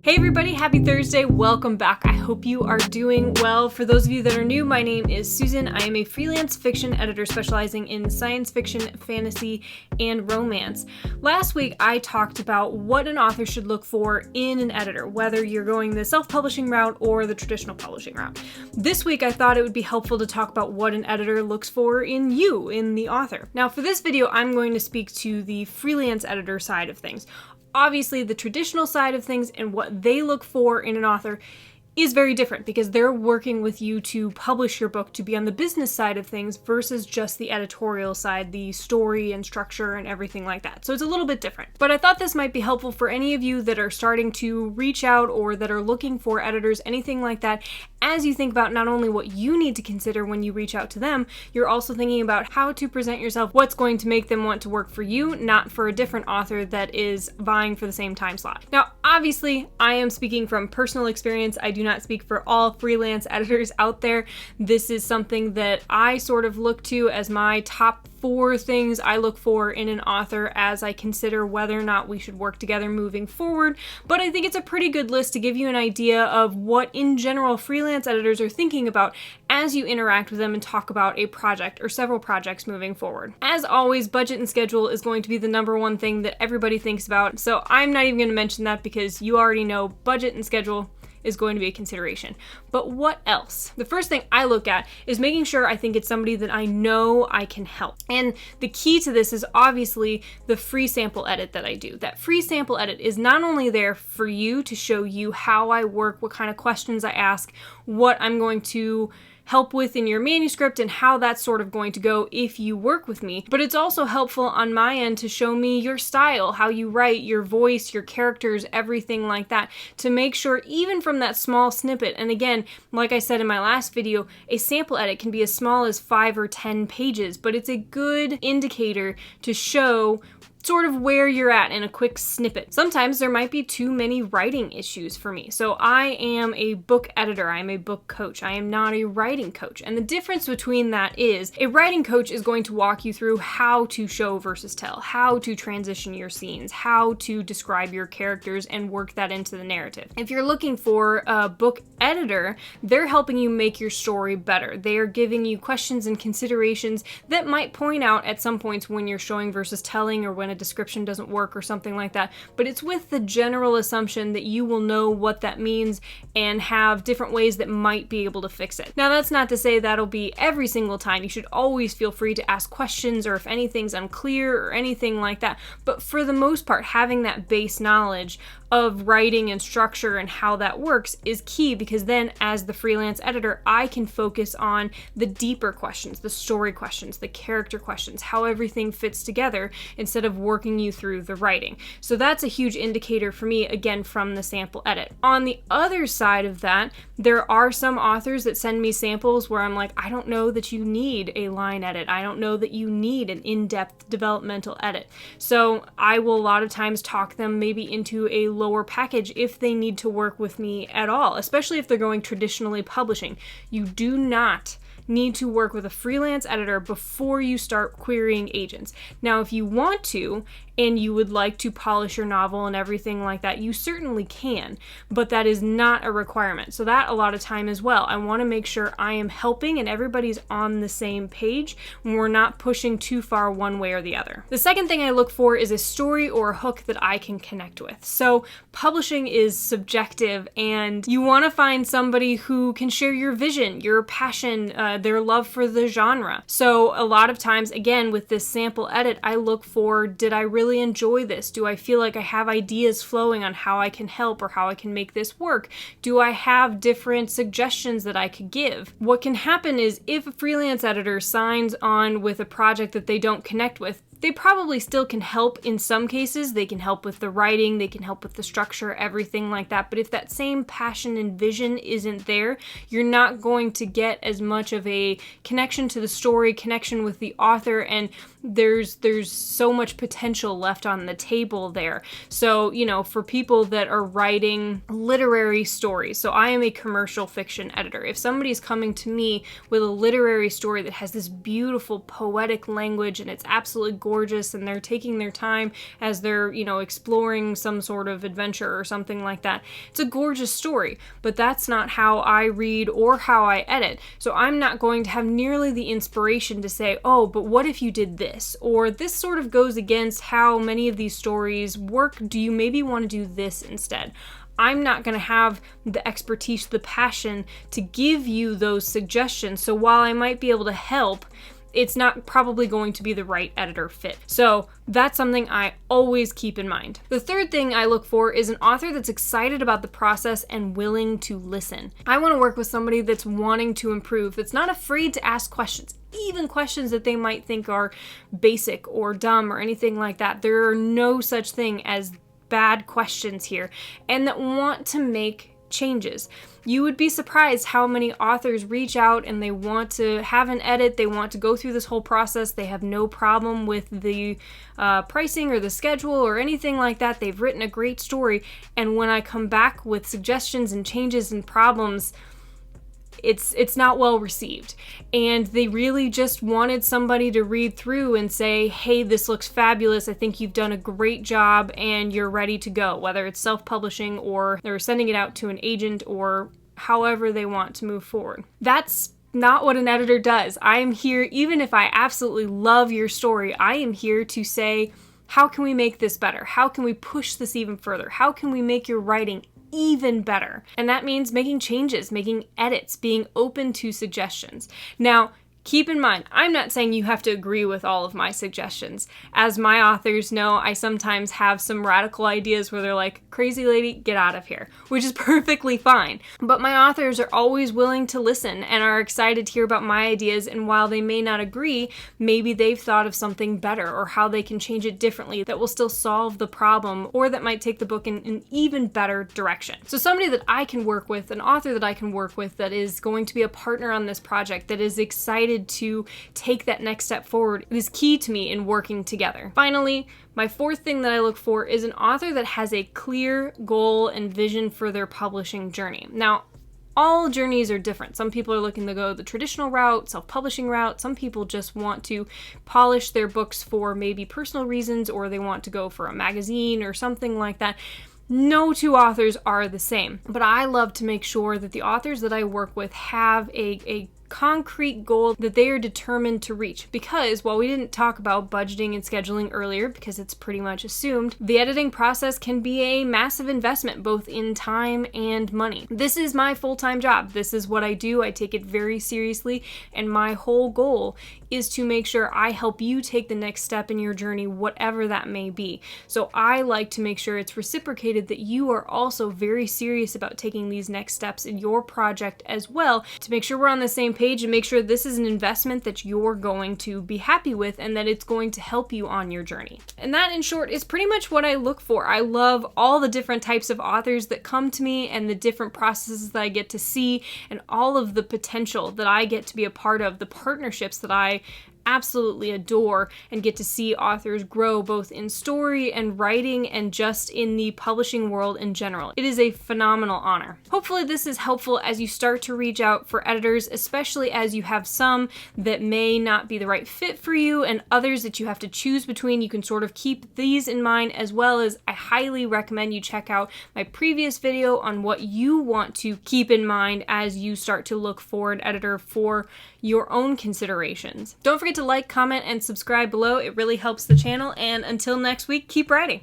Hey everybody, happy Thursday, welcome back. I hope you are doing well. For those of you that are new, my name is Susan. I am a freelance fiction editor specializing in science fiction, fantasy, and romance. Last week, I talked about what an author should look for in an editor, whether you're going the self-publishing route or the traditional publishing route. This week, I thought it would be helpful to talk about what an editor looks for in you, in the author. Now, for this video, I'm going to speak to the freelance editor side of things. Obviously, the traditional side of things and what they look for in an author is very different because they're working with you to publish your book, to be on the business side of things versus just the editorial side, the story and structure and everything like that. So it's a little bit different. But I thought this might be helpful for any of you that are starting to reach out or that are looking for editors, anything like that. As you think about not only what you need to consider when you reach out to them, you're also thinking about how to present yourself, what's going to make them want to work for you, not for a different author that is vying for the same time slot. Now, obviously, I am speaking from personal experience. I do not speak for all freelance editors out there. This is something that I sort of look to as my top 4 things I look for in an author as I consider whether or not we should work together moving forward. But I think it's a pretty good list to give you an idea of what in general freelance editors are thinking about as you interact with them and talk about a project or several projects moving forward. As always, budget and schedule is going to be the number one thing that everybody thinks about. So I'm not even going to mention that because you already know budget and schedule is going to be a consideration. But what else? The first thing I look at is making sure I think it's somebody that I know I can help. And the key to this is obviously the free sample edit that I do. That free sample edit is not only there for you to show you how I work, what kind of questions I ask, what I'm going to help with in your manuscript and how that's sort of going to go if you work with me, but it's also helpful on my end to show me your style, how you write, your voice, your characters, everything like that, to make sure even from that small snippet, and again, like I said in my last video, a sample edit can be as small as 5 or 10 pages, but it's a good indicator to show sort of where you're at in a quick snippet. Sometimes there might be too many writing issues for me. So I am a book editor, I am a book coach, I am not a writing coach. And the difference between that is a writing coach is going to walk you through how to show versus tell, how to transition your scenes, how to describe your characters and work that into the narrative. If you're looking for a book editor, they're helping you make your story better. They are giving you questions and considerations that might point out at some points when you're showing versus telling or when a description doesn't work or something like that, but it's with the general assumption that you will know what that means and have different ways that might be able to fix it. Now, that's not to say that'll be every single time. You should always feel free to ask questions or if anything's unclear or anything like that, but for the most part, having that base knowledge of writing and structure and how that works is key, because then as the freelance editor, I can focus on the deeper questions, the story questions, the character questions, how everything fits together instead of working you through the writing. So that's a huge indicator for me, again, from the sample edit. On the other side of that, there are some authors that send me samples where I'm like, I don't know that you need a line edit. I don't know that you need an in-depth developmental edit. So I will a lot of times talk them maybe into a lower package if they need to work with me at all, especially if they're going traditionally publishing. You do not need to work with a freelance editor before you start querying agents. Now, if you want to, and you would like to polish your novel and everything like that, you certainly can, but that is not a requirement. So that a lot of time as well, I want to make sure I am helping and everybody's on the same page when we're not pushing too far one way or the other. The second thing I look for is a story or a hook that I can connect with. So publishing is subjective, and you want to find somebody who can share your vision, your passion, their love for the genre. So a lot of times, again, with this sample edit, I look for, did I really enjoy this? Do I feel like I have ideas flowing on how I can help or how I can make this work? Do I have different suggestions that I could give? What can happen is if a freelance editor signs on with a project that they don't connect with, they probably still can help in some cases. They can help with the writing, they can help with the structure, everything like that. But if that same passion and vision isn't there, you're not going to get as much of a connection to the story, connection with the author, and there's so much potential left on the table there. So, you know, for people that are writing literary stories, so I am a commercial fiction editor. If somebody's coming to me with a literary story that has this beautiful poetic language and it's absolutely gorgeous, gorgeous and they're taking their time as they're, exploring some sort of adventure or something like that. It's a gorgeous story, but that's not how I read or how I edit. So I'm not going to have nearly the inspiration to say, oh, but what if you did this? Or this sort of goes against how many of these stories work. Do you maybe want to do this instead? I'm not going to have the expertise, the passion to give you those suggestions. So while I might be able to help, it's not probably going to be the right editor fit. So that's something I always keep in mind. The third thing I look for is an author that's excited about the process and willing to listen. I want to work with somebody that's wanting to improve, that's not afraid to ask questions, even questions that they might think are basic or dumb or anything like that. There are no such thing as bad questions here, and that want to make changes. You would be surprised how many authors reach out and they want to have an edit, they want to go through this whole process, they have no problem with the pricing or the schedule or anything like that. They've written a great story, and when I come back with suggestions and changes and problems, it's not well received. And they really just wanted somebody to read through and say, hey, this looks fabulous, I think you've done a great job and you're ready to go, whether it's self-publishing or they're sending it out to an agent or however they want to move forward. That's not what an editor does. I am here, even if I absolutely love your story, I am here to say, how can we make this better? How can we push this even further? How can we make your writing even better? And that means making changes, making edits, being open to suggestions. Now, keep in mind, I'm not saying you have to agree with all of my suggestions. As my authors know, I sometimes have some radical ideas where they're like, crazy lady, get out of here, which is perfectly fine. But my authors are always willing to listen and are excited to hear about my ideas, and while they may not agree, maybe they've thought of something better or how they can change it differently that will still solve the problem or that might take the book in an even better direction. So somebody that I can work with, an author that I can work with that is going to be a partner on this project, that is excited to take that next step forward, is key to me in working together. Finally, my fourth thing that I look for is an author that has a clear goal and vision for their publishing journey. Now, all journeys are different. Some people are looking to go the traditional route, self-publishing route. Some people just want to polish their books for maybe personal reasons, or they want to go for a magazine or something like that. No two authors are the same, but I love to make sure that the authors that I work with have a concrete goal that they are determined to reach. Because while we didn't talk about budgeting and scheduling earlier, because it's pretty much assumed, the editing process can be a massive investment, both in time and money. This is my full-time job. This is what I do. I take it very seriously, and my whole goal is to make sure I help you take the next step in your journey, whatever that may be. So I like to make sure it's reciprocated, that you are also very serious about taking these next steps in your project as well, to make sure we're on the same page and make sure this is an investment that you're going to be happy with and that it's going to help you on your journey. And that, in short, is pretty much what I look for. I love all the different types of authors that come to me and the different processes that I get to see and all of the potential that I get to be a part of, the partnerships that I absolutely adore and get to see authors grow both in story and writing and just in the publishing world in general. It is a phenomenal honor. Hopefully this is helpful as you start to reach out for editors, especially as you have some that may not be the right fit for you and others that you have to choose between. You can sort of keep these in mind, as well as I highly recommend you check out my previous video on what you want to keep in mind as you start to look for an editor for your own considerations. Don't forget to like, comment, and subscribe below. It really helps the channel. And until next week, keep writing.